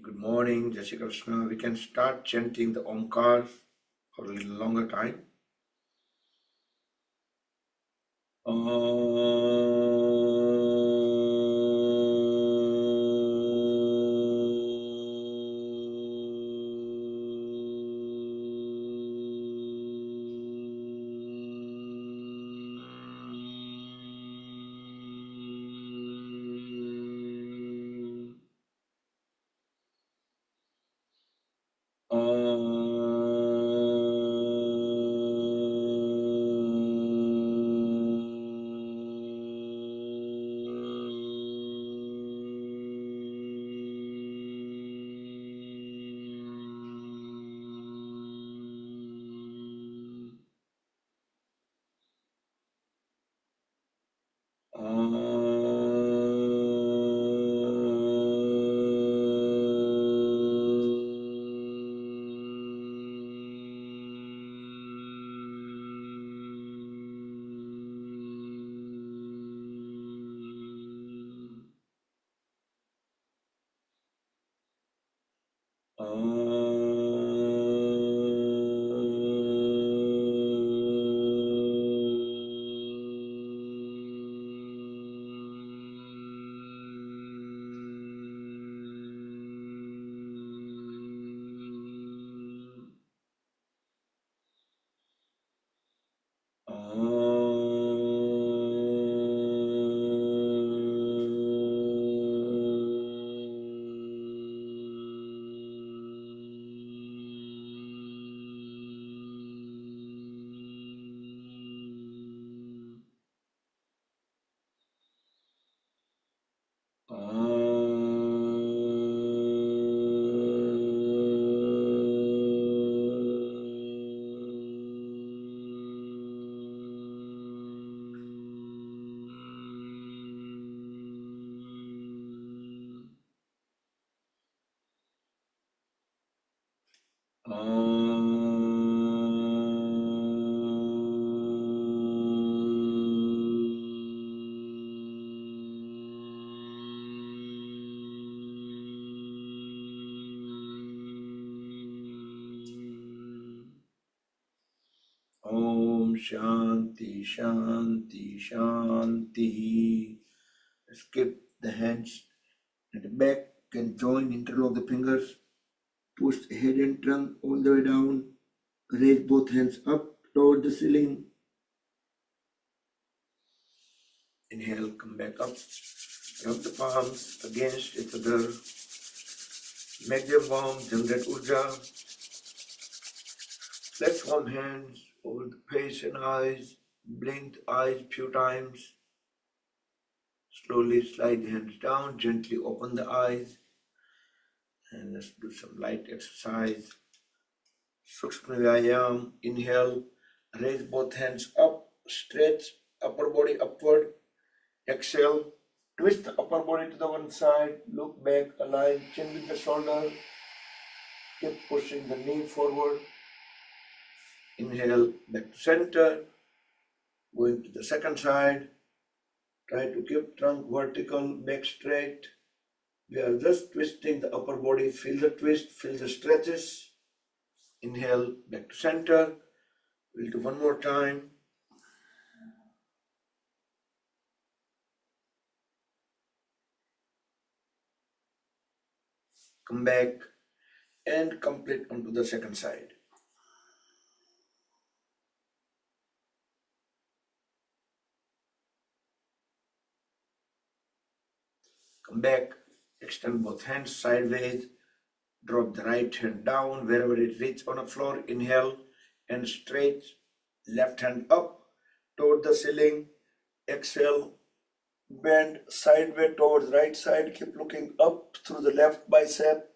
good morning, Jai Shri Krishna. We can start chanting the Omkar for a little longer time. Om Shanti Shanti Shanti. Let's keep the hands at the back and join, interlock the fingers. Push the head and trunk all the way down. Raise both hands up toward the ceiling. Inhale, come back up. Rub the palms against each other. Make them warm, generate urja. Let's warm hands over the face and eyes. Blink the eyes few times. Slowly slide the hands down, gently open the eyes. And let's do some light exercise. Sukshma Vyayam. Inhale, raise both hands up, stretch upper body upward. Exhale, twist the upper body to the one side, look back, align chin with the shoulder. Keep pushing the knee forward. Inhale, back to center. Going to the second side. Try to keep trunk vertical, back straight. We are just twisting the upper body. Feel the twist, feel the stretches. Inhale, back to center. We'll do one more time. Come back and complete onto the second side. Come back, extend both hands sideways. Drop the right hand down wherever it reaches on the floor. Inhale and stretch. Left hand up toward the ceiling. Exhale, bend sideways towards right side. Keep looking up through the left bicep.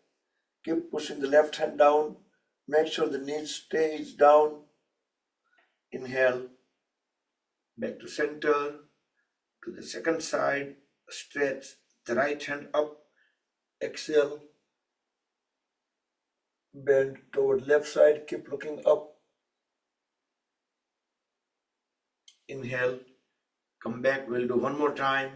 Keep pushing the left hand down. Make sure the knee stays down. Inhale, back to center, to the second side. Stretch the right hand up. Exhale, bend toward left side. Keep looking up. Inhale, come back. We'll do one more time.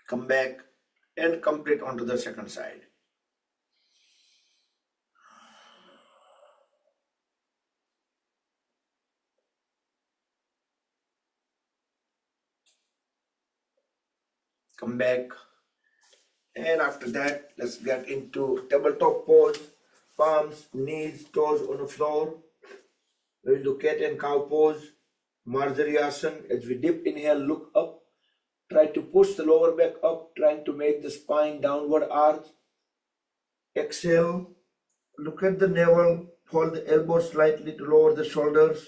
come back and complete onto the second side. Come back, and after that let's get into tabletop pose. Palms, knees, toes on the floor. We will do cat and cow pose, Marjariasana. As we dip, inhale, look up. Try to push the lower back up, trying to make the spine downward arch. Exhale, look at the navel, fold the elbows slightly to lower the shoulders.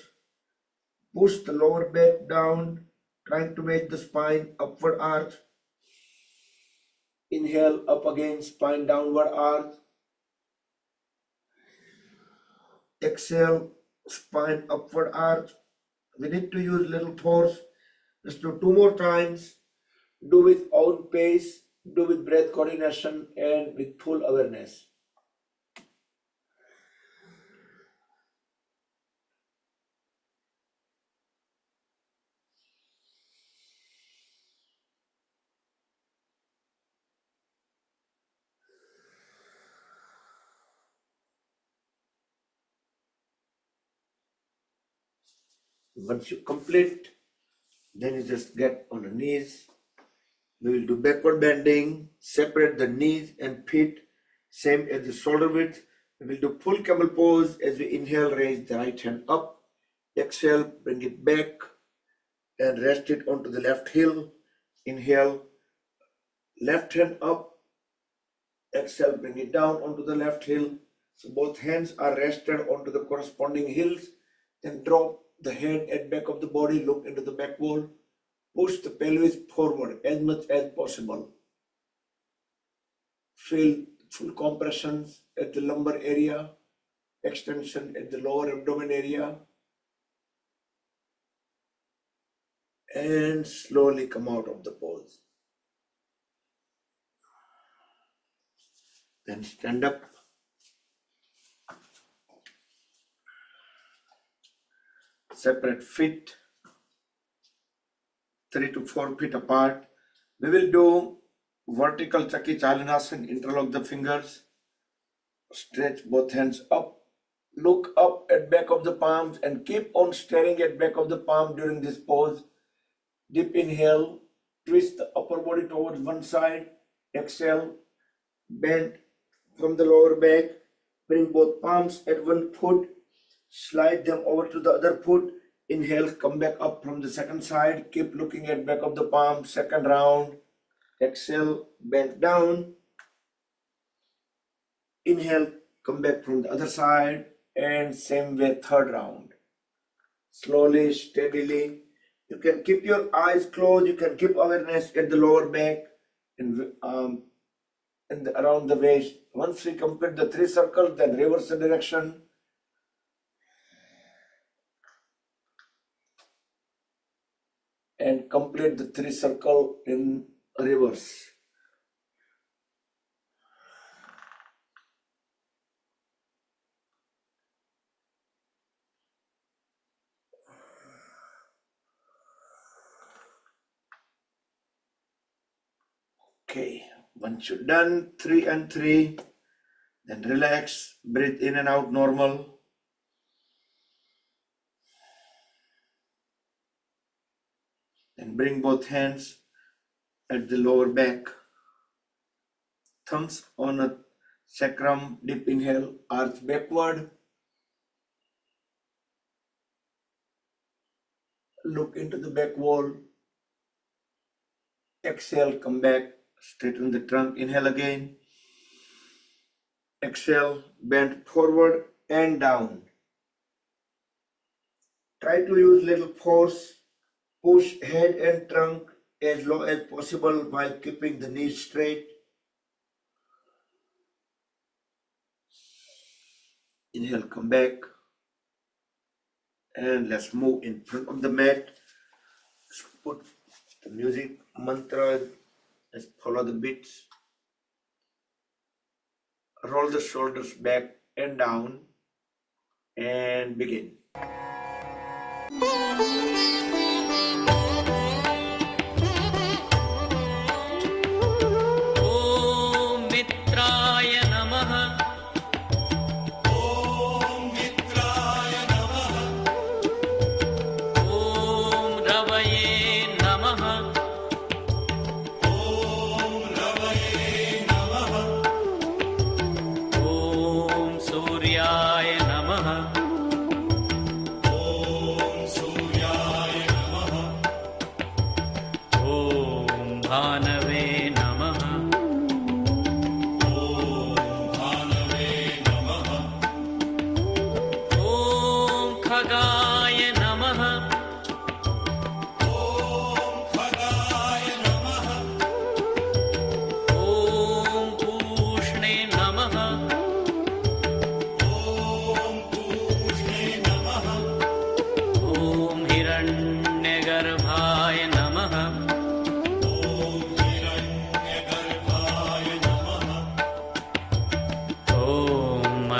Push the lower back down, trying to make the spine upward arch. Inhale, up again, spine downward arch. Exhale, spine upward arch. We need to use little force. Let's do 2 more times. Do with own pace, do with breath coordination and with full awareness. Once you complete, then you just get on the knees. We will do backward bending, separate the knees and feet, same as the shoulder width. We will do full camel pose. As we inhale, raise the right hand up. Exhale, bring it back and rest it onto the left heel. Inhale, left hand up. Exhale, bring it down onto the left heel. So both hands are rested onto the corresponding heels. Then drop the head at back of the body, look into the back wall. Push the pelvis forward as much as possible. Feel full compressions at the lumbar area, extension at the lower abdomen area. And slowly come out of the pose. Then stand up. Separate feet 3 to 4 feet apart. We will do vertical Chaki Chalanasana, interlock the fingers, stretch both hands up, look up at back of the palms and keep on staring at back of the palm during this pose. Deep inhale, twist the upper body towards one side, exhale, bend from the lower back, bring both palms at one foot, slide them over to the other foot. Inhale, come back up from the second side, keep looking at back of the palm, second round. Exhale, bend down. Inhale, come back from the other side, and same way, third round. Slowly, steadily. You can keep your eyes closed, you can keep awareness at the lower back and around the waist. Once we complete the 3 circles, then reverse the direction. And complete the 3 circle in reverse. Okay, once you're done, 3 and 3, then relax, breathe in and out normal. Then bring both hands at the lower back. Thumbs on a sacrum, deep inhale, arch backward. Look into the back wall. Exhale, come back, straighten the trunk, inhale again. Exhale, bend forward and down. Try to use little force, push head and trunk as low as possible while keeping the knees straight. Inhale, come back. And let's move in front of the mat. Put the music, mantra, let's follow the beats. Roll the shoulders back and down and begin.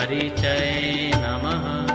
मरीचये नमः।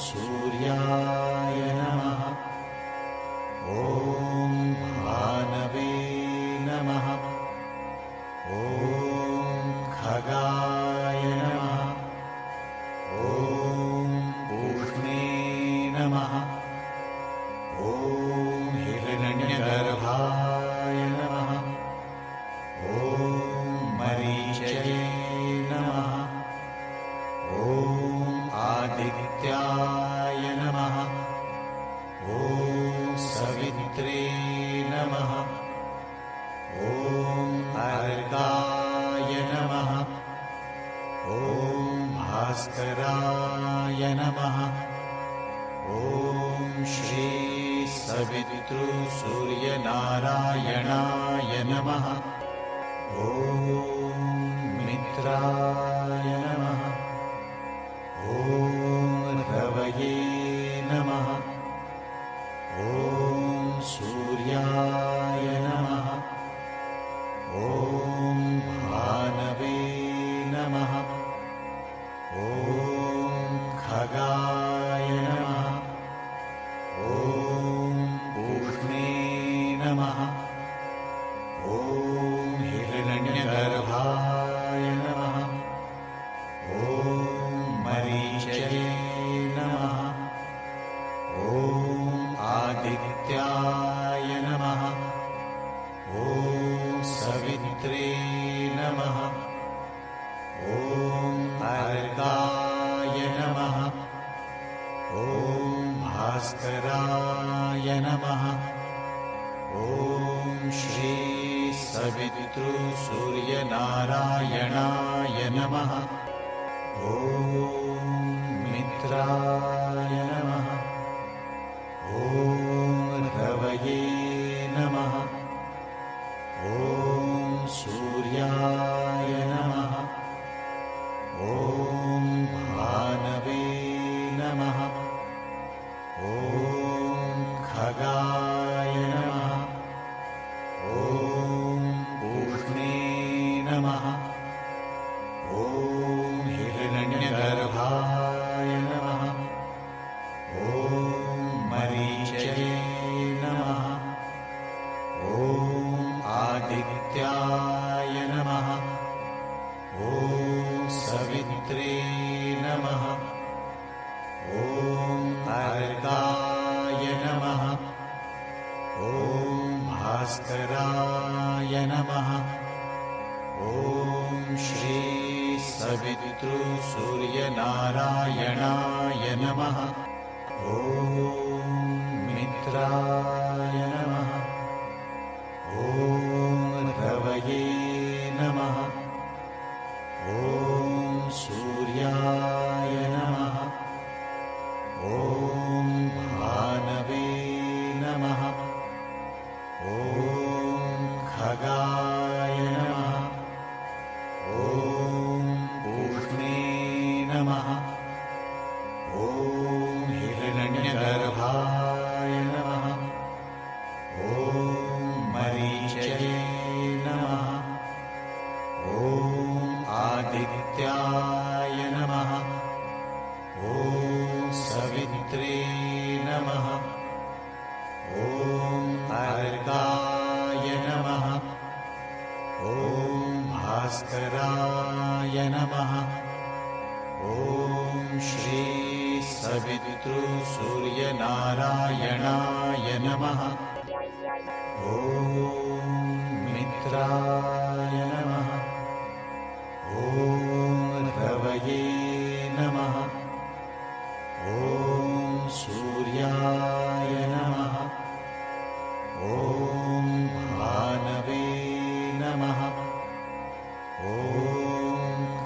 सूर्याय नमः। ॐ ॐ सवित्रे नमः। ॐ अर्काय नमः। ॐ भास्कराय नमः। ॐ श्री सवितृसूर्यनारायणाय नमः। ॐ मित्राय नमः। ॐ रवये नमः। ॐ सूर्याय नमः। ॐ भानवे नमः। ॐ खगाय नमः। ॐ पूष्णे नमः। ॐ हिरण्यगर्भाय नमः। ॐ मरीचये नमः। ॐ आदित्याय नमः। ॐ सवित्रे नमः। ॐ अर्काय नमः। ॐ भास्कराय नमः। ॐ श्री सवितृसूर्यनारायणाय नमः। ॐ मित्राय नमः। ॐ रवये नमः। ॐ सूर्याय नमः। ॐ भानवे नमः। ॐ खगाय नमः। ॐ पूष्णे नमः। ॐ हिरण्यगर्भाय नमः। ॐ मरीचये नमः। ॐ आदित्याय नमः। ॐ सवित्रे नमः। ॐ अर्काय नमः। ॐ भास्कराय नमः। ॐ श्री सवितृसूर्यनारायणाय नमः। ॐ मित्राय नमः। ॐ रवये नमः। ॐ सूर्याय नमः। ॐ भानवे नमः। ॐ खगाय नमः। ॐ पूष्णे नमः। ॐ हिरण्यगर्भाय नमः। ॐ मरीचये नमः। ॐ आदित्याय नमः। ॐ सवित्रे नमः। ॐ अर्काय नमः। ॐ भास्कराय नमः। ॐ श्री सवितृसूर्यनारायणाय नमः। ॐ मित्राय नमः। ॐ रवये नमः। ॐ सूर्याय नमः। ॐ भानवे नमः। ॐ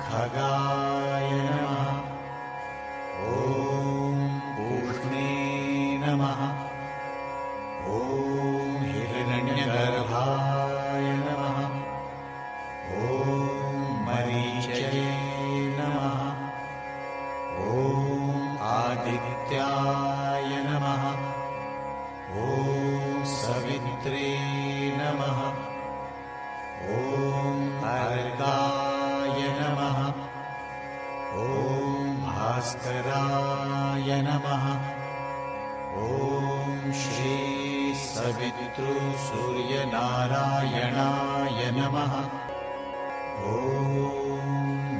खगाय नमः। ॐ पूष्णे नमः। ॐ हिरण्यगर्भाय नमः। ॐ मरीचये नमः। ॐ आदित्याय नमः। ॐ सवित्रे नमः। ॐ अर्काय नमः। ॐ भास्कराय नमः। ॐ श्री सवितृसूर्यनारायणाय नमः। ॐ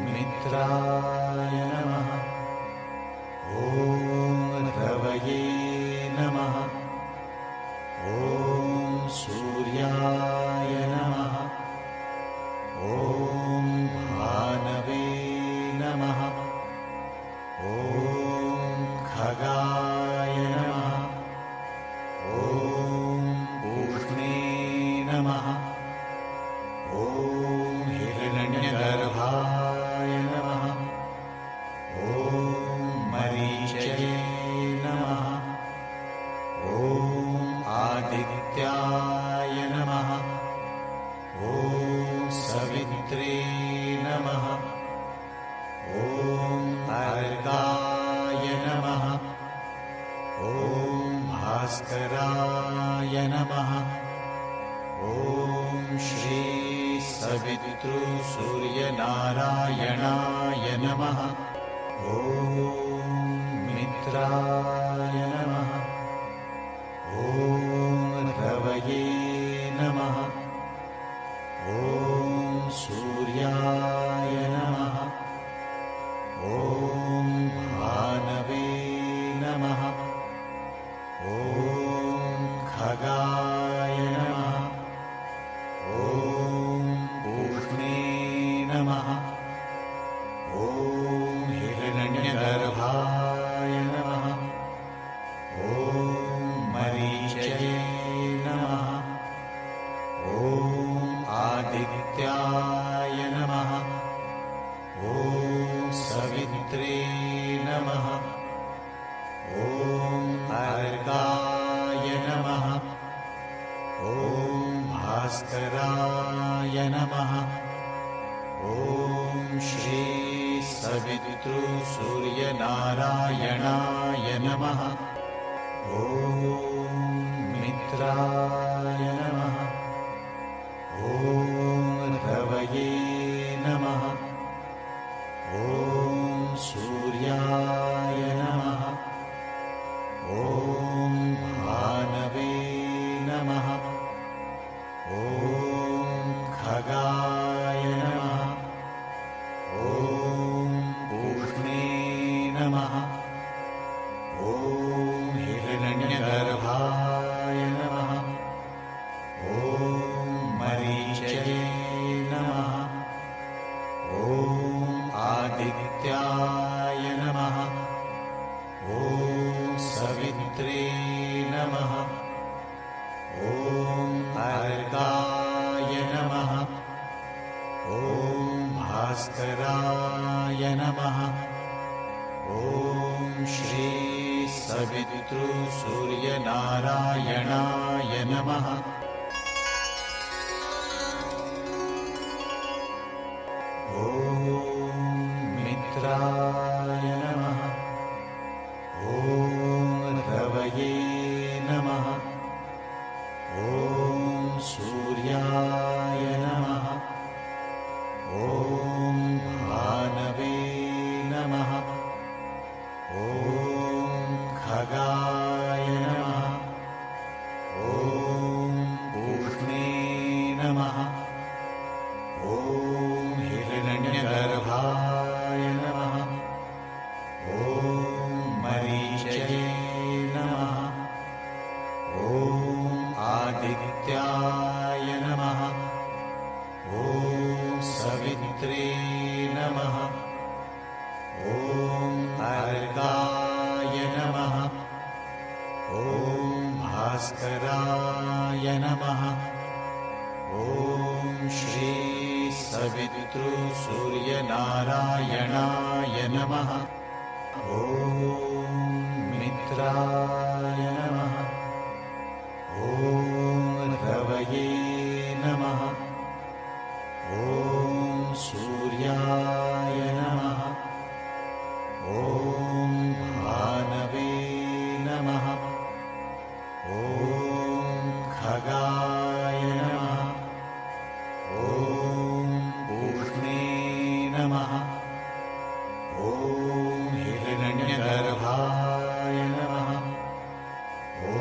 मित्राय नमः। ॐ रवये नमः। ॐ सूर्याय नमः। ॐ भानवे नमः। ॐ खगाय नमः। आदित्याय नमः। ॐ सवित्रे नमः। ॐ अर्काय नमः। ॐ भास्कराय नमः। ॐ श्री सवितृसूर्यनारायणाय नमः। ॐ मित्राय नमः। ॐ रवये नमः। ॐ सूर्याय नमः। ॐ भानवे नमः। ॐ खगाय नमः। ॐ पूष्णे नमः। ॐ हिरण्यगर्भाय नमः। ॐ मरीचये नमः। ॐ आदित्याय नमः। ॐ सवित्रे नमः। ॐ अर्काय नमः। ॐ भास्कराय नमः। ॐ श्री सवितृसूर्यनारायणाय नमः। ॐ मित्राय नमः। ॐ रवये नमः। ॐ सूर्याय नमः। ॐ भानवे नमः। ॐ खगाय नमः। ॐ पूष्णे नमः। ॐ हिरण्यगर्भाय नमः। ॐ मरीचये नमः। ॐ आदित्याय नमः। ॐ सवित्रे नमः। ॐ अर्काय नमः। ॐ भास्कराय नमः। ॐ श्री सवितृसूर्यनारायणाय नमः। ॐ मित्राय नमः। ॐ रवये नमः। ॐ सूर्याय नमः। ॐ भानवे नमः। ॐ खगाय नमः। ॐ पूष्णे नमः। ॐ हिरण्यगर्भाय नमः। ॐ मरीचये नमः। ॐ आदित्याय नमः। ॐ सवित्रे नमः। ॐ अर्काय नमः। ॐ भास्कराय नमः। ॐ श्री सवितृसूर्यनारायणाय नमः। ॐ मित्राय नमः। ॐ रवये नमः। ॐ सूर्याय नमः। ॐ भानवे नमः। ॐ खगाय नमः। ॐ पूष्णे नमः। ॐ हिरण्यगर्भाय नमः। ॐ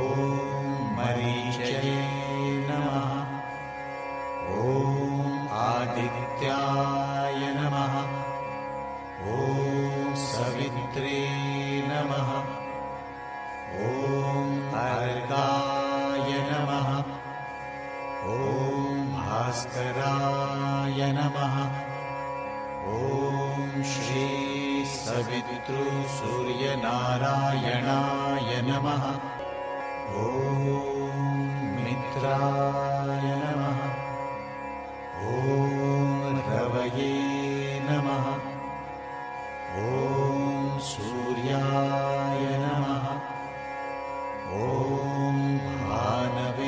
मरीचये नमः। ॐ आदित्याय नमः। ॐ सवित्रे नमः। ॐ अर्काय नमः। ॐ भास्कराय नमः। ॐ श्री सवितृसूर्यनारायणाय नमः। ॐ मित्राय नमः। ॐ रवये नमः। ॐ सूर्याय नमः। ॐ भानवे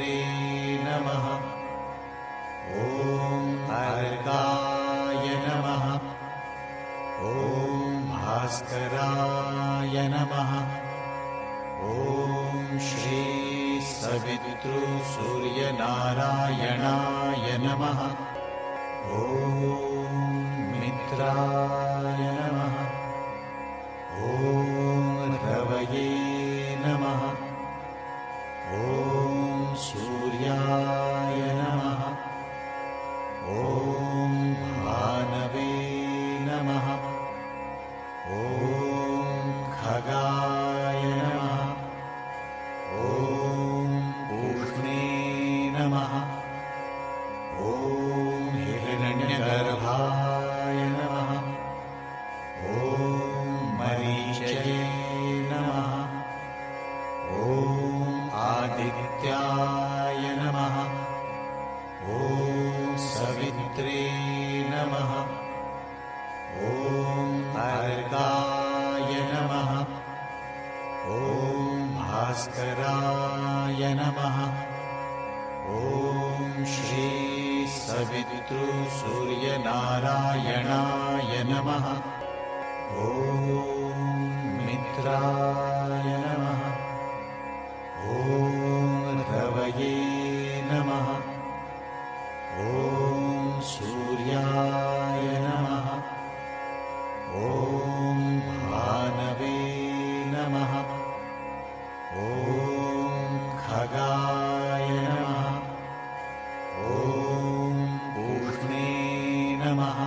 सवित्रे नमः ॐ अर्काय नमः ॐ भास्कराय नमः ॐ श्री सवितृसूर्यनारायणाय नमः ॐ मित्राय नमः ॐ रवये नमः ॐ सूर्याय नमः ॐ भानवे नमः ॐ खगाय नमः ॐ पूष्णे नमः ॐ हिरण्यगर्भाय नमः ॐ मरीचये नमः ॐ आदित्याय नमः ॐ सवित्रे नमः ॐ अर्काय नमः ॐ भास्कराय नमः ॐ श्री सवितृसूर्यनारायणाय नमः ॐ मित्राय नमः ॐ रवये नमः ॐ सूर्याय नमः ॐ भानवे नमः ॐ खगाय नमः ॐ पूष्णे नमः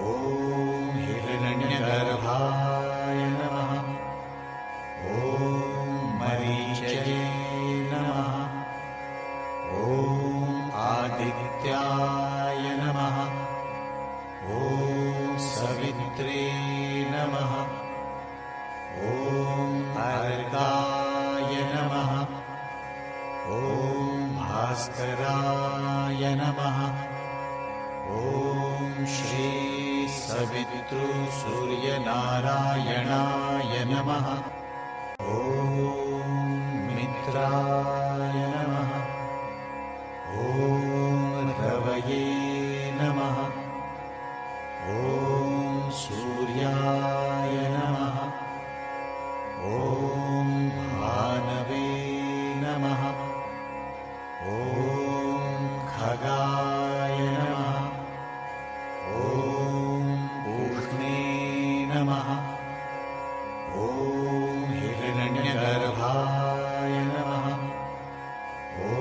ॐ हिरण्यगर्भाय नमः ॐ मरीचये नमः ॐ आदित्याय नमः ॐ सवित्रे नमः ॐ अर्काय नमः ॐ भास्कराय नमः ॐ श्री सवितृसूर्यनारायणाय नमः ॐ मित्राय नमः ॐ रवये नमः ॐ सूर्याय नमः ॐ भानवे नमः ॐ खगाय नमः ॐ पूष्णे नमः ॐ हिरण्यगर्भाय नमः ॐ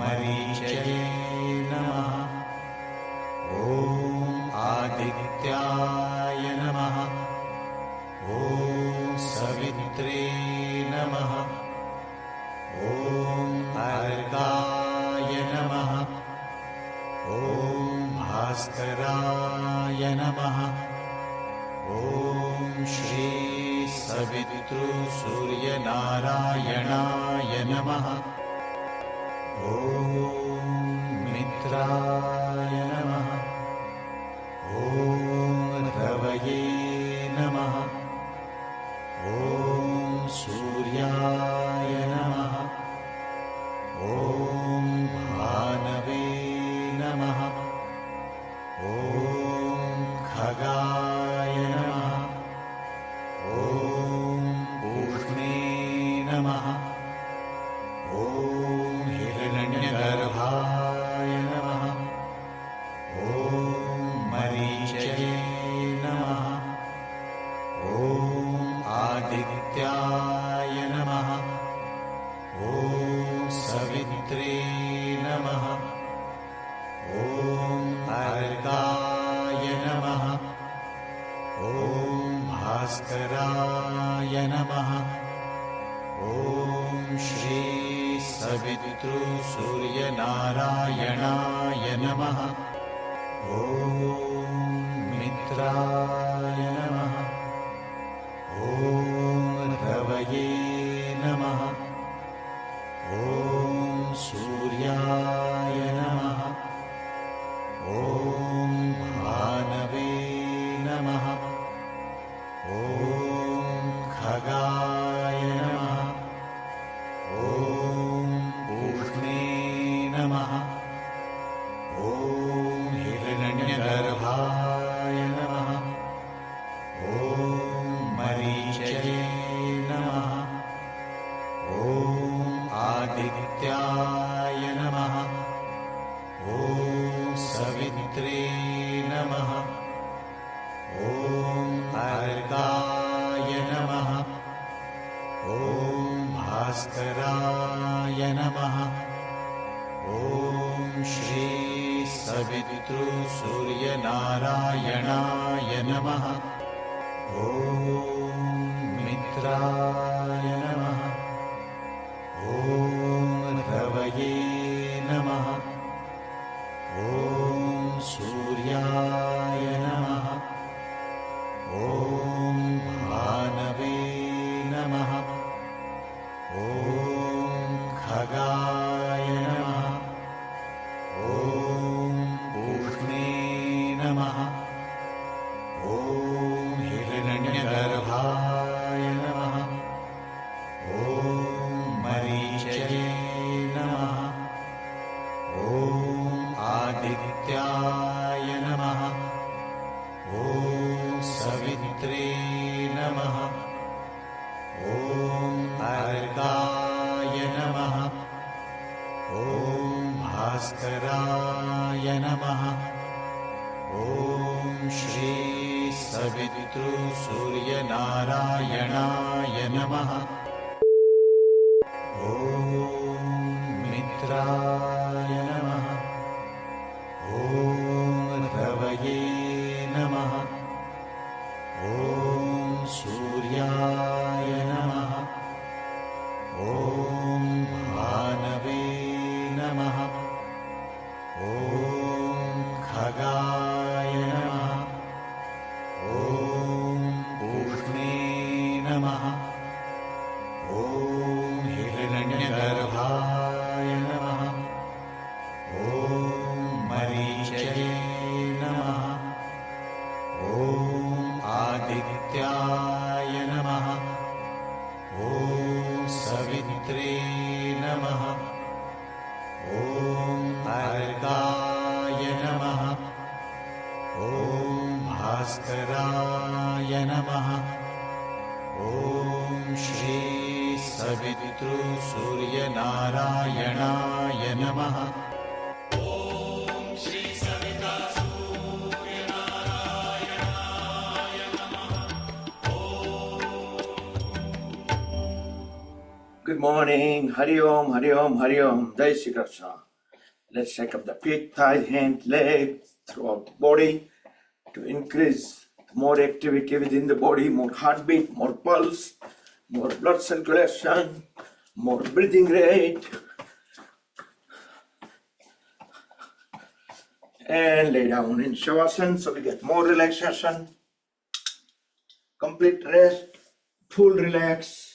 मरीचये नमः ॐ आदित्याय नमः ॐ सवित्रे नमः ॐ अर्काय नमः ॐ भास्कराय नमः ॐ श्री सवितृसूर्यनारायणाय नमः ॐ मित्राय नमः ॐ रवये नमः ॐ सूर्याय नमः ॐ भानवे नमः ॐ खगाय नमः ॐ पूष्णे नमः ॐ हिरण्यगर्भाय नमः ॐ मरीचये नमः ॐ आदित्याय नमः ॐ सवित्रे नमः ॐ अर्काय नमः ॐ भास्कराय नमः ॐ श्री सवितृसूर्यनारायणाय नमः ॐ मित्राय नमः ॐ रवये नमः ॐ सूर्याय नमः ॐ भानवे नमः ॐ खगाय नमः ॐ नमः ॐ सवित्रे नमः ॐ अर्काय नमः ॐ भास्कराय नमः ॐ श्री सवितृसूर्यनारायणाय नमः ॐ मित्राय नमः ॐ रवये नमः ॐ सूर्याय नमः ॐ भानवे नमः ॐ खगाय नमः ॐ पूष्णे नमः ॐ हिरण्यगर्भाय नमः ॐ मरीचये नमः ॐ आदित्याय नमः ॐ सवित्रे नमः ॐ अर्काय नमः ॐ भास्कराय नमः ॐ श्री सवितृसूर्यनारायणाय नमः ॐ मित्राय नमः ॐ रवये नमः ॐ सूर्याय नमः ॐ भानवे नमः ॐ खगाय नमः ॐ पूष्णे नमः ॐ हिरण्यगर्भाय नमः ॐ मरीचये नमः ॐ आदित्याय नमः ॐ सवित्रे नमः ॐ अर्काय नमः ॐ भास्कराय नमः ॐ श्री सवितृसूर्यनारायणाय नमः Good morning, Hari Om, Hari Om, Hari Om, Jai Shri Krishna. Let's shake up the feet, thighs, hands, legs, throughout the body to increase more activity within the body, more heartbeat, more pulse, more blood circulation, more breathing rate. And lay down in Shavasana so we get more relaxation, complete rest, full relax.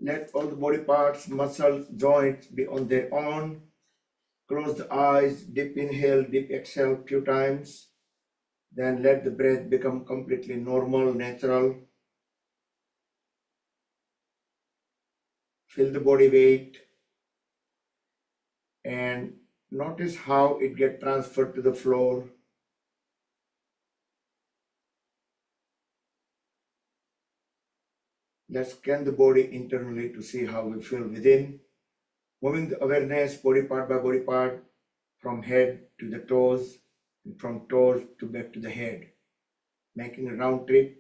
Let all the body parts, muscles, joints be on their own. Close the eyes, deep inhale, deep exhale few times. Then let the breath become completely normal, natural. Feel the body weight and notice how it gets transferred to the floor. Let's scan the body internally to see how we feel within. Moving the awareness body part by body part from head to the toes and from toes to back to the head. Making a round trip.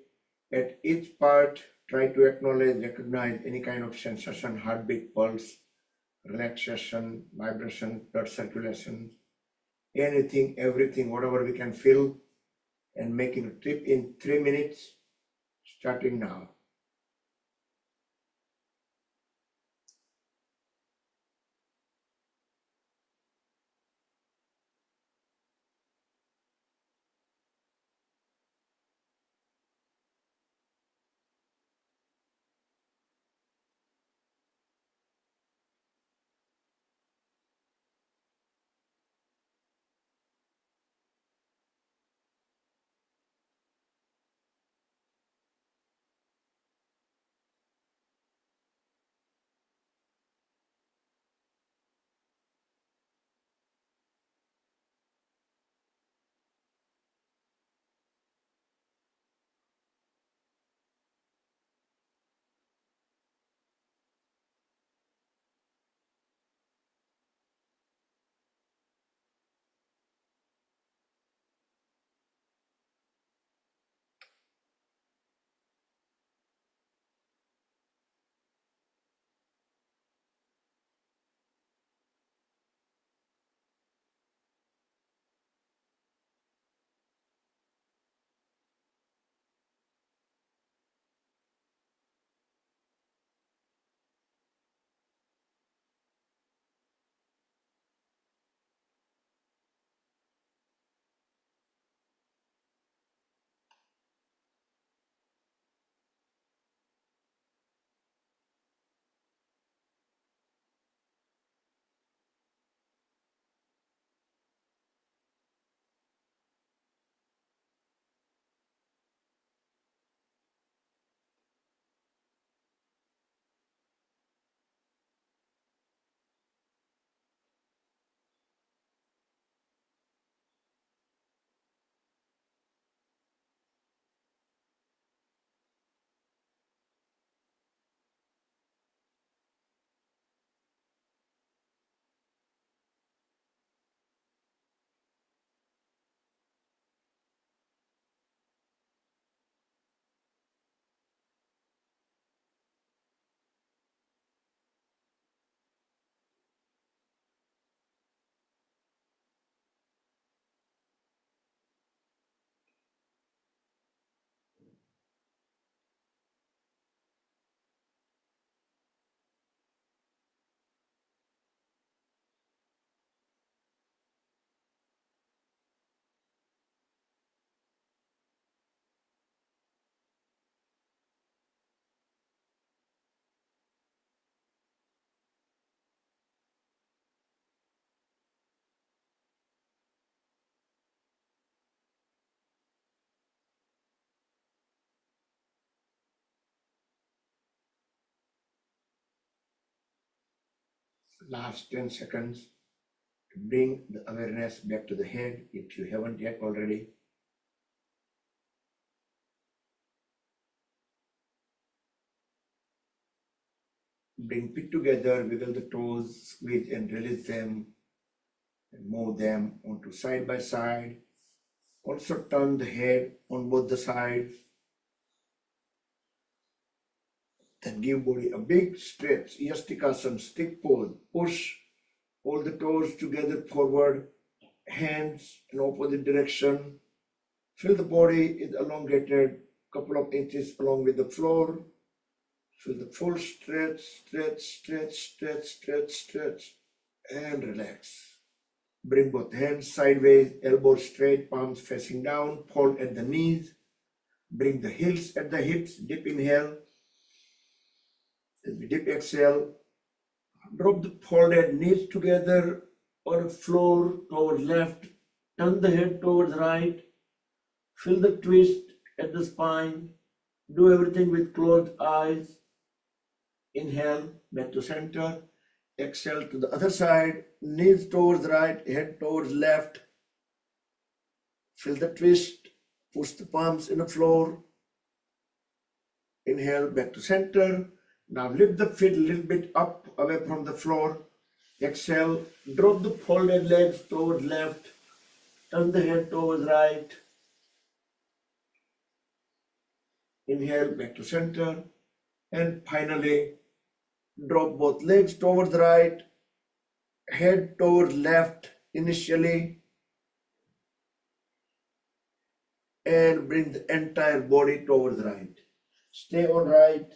At each part, try to acknowledge, recognize any kind of sensation, heartbeat, pulse, relaxation, vibration, blood circulation, anything, everything, whatever we can feel, and making a trip in 3 minutes, starting now. Last 10 seconds to bring the awareness back to the head if you haven't yet already. Bring feet together, wiggle the toes, squeeze and release them, and move them onto side by side. Also turn the head on both the sides. Then give body a big stretch, Yastikasana, stick pose. Push all the toes together forward, hands in opposite direction. Feel the body is elongated, couple of inches along with the floor. Feel the full stretch, stretch, stretch, stretch, stretch, stretch, and relax. Bring both hands sideways, elbows straight, palms facing down, fold at the knees. Bring the heels at the hips, deep inhale. As we deep exhale, drop the folded knees together on the floor towards left. Turn the head towards right. Feel the twist at the spine. Do everything with closed eyes. Inhale, back to center. Exhale to the other side. Knees towards right, head towards left. Feel the twist. Push the palms in the floor. Inhale, back to center. Now lift the feet a little bit up away from the floor. Exhale, drop the folded legs towards left. Turn the head towards right. Inhale, back to center. And finally, drop both legs towards right, head towards left initially, and bring the entire body towards right. Stay on right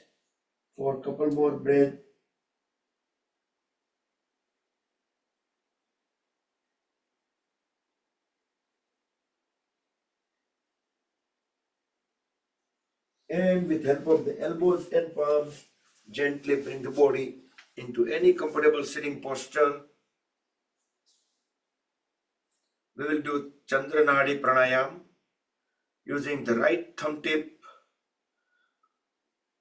for a couple more breaths. And with help of the elbows and palms, gently bring the body into any comfortable sitting posture. We will do Chandra Nadi Pranayam using the right thumb tip.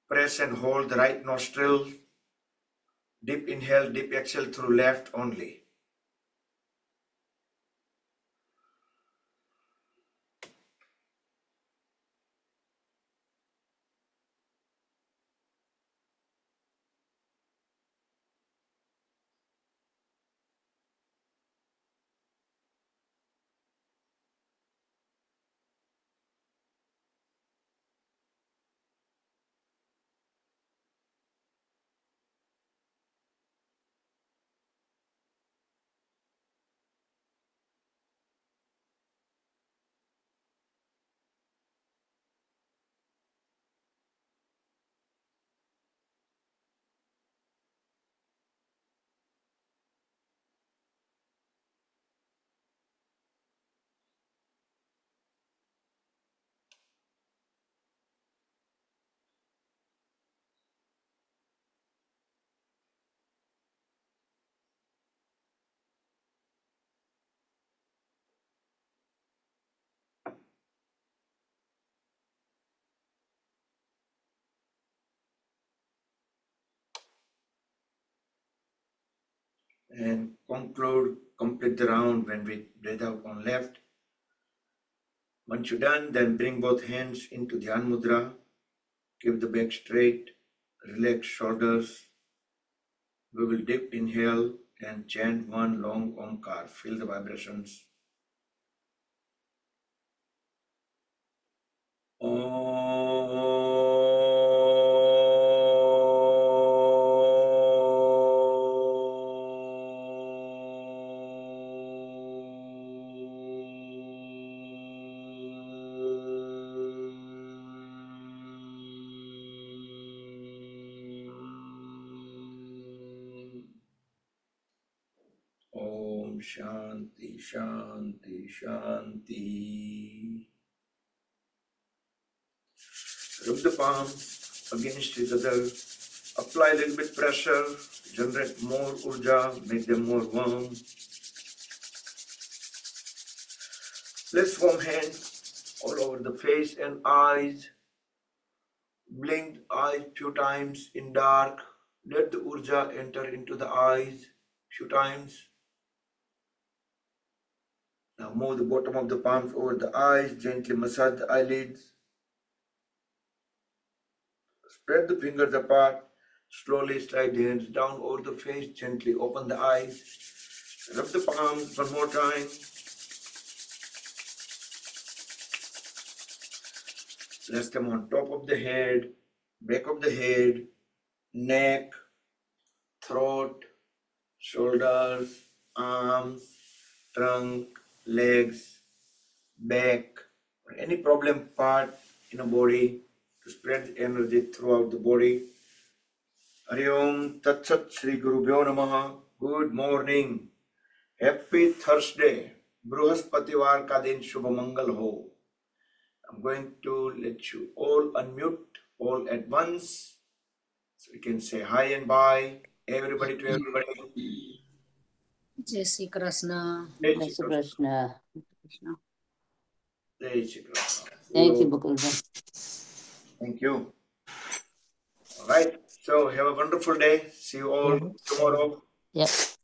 Press and hold the right nostril. Deep inhale, deep exhale through left only. And complete the round when we breathe out on left. Once you're done, then bring both hands into Dhyan Mudra. Keep the back straight, relax shoulders. We will deep inhale and chant one long Omkar. Feel the vibrations. Om Shanti Shanti Shanti. Rub the palms against each other. Apply a little bit pressure. Generate more urja. Make them more warm. Place warm hands all over the face and eyes. Blink eyes few times in dark. Let the urja enter into the eyes. few times. Now move the bottom of the palms over the eyes, gently massage the eyelids. Spread the fingers apart, slowly slide the hands down over the face, gently open the eyes. Rub the palms one more time. Rest them on top of the head, back of the head, neck, throat, shoulders, arms, trunk, legs, back, or any problem part in the body to spread the energy throughout the body. Hari Om Tat Sat Shri Gurubhyo Namaha. Good morning. Happy Thursday. Bruhaspativar ka din Shubha Mangal ho. I'm going to let you all unmute all at once so we can say hi and bye. Everybody to everybody. जय Shri Krishna Jai जय Shri Shri Krishna. Krishna Jai Shri Krishna. Thank you Bakul भाई Thank you. All right. So have a wonderful day. See you all tomorrow. Yep.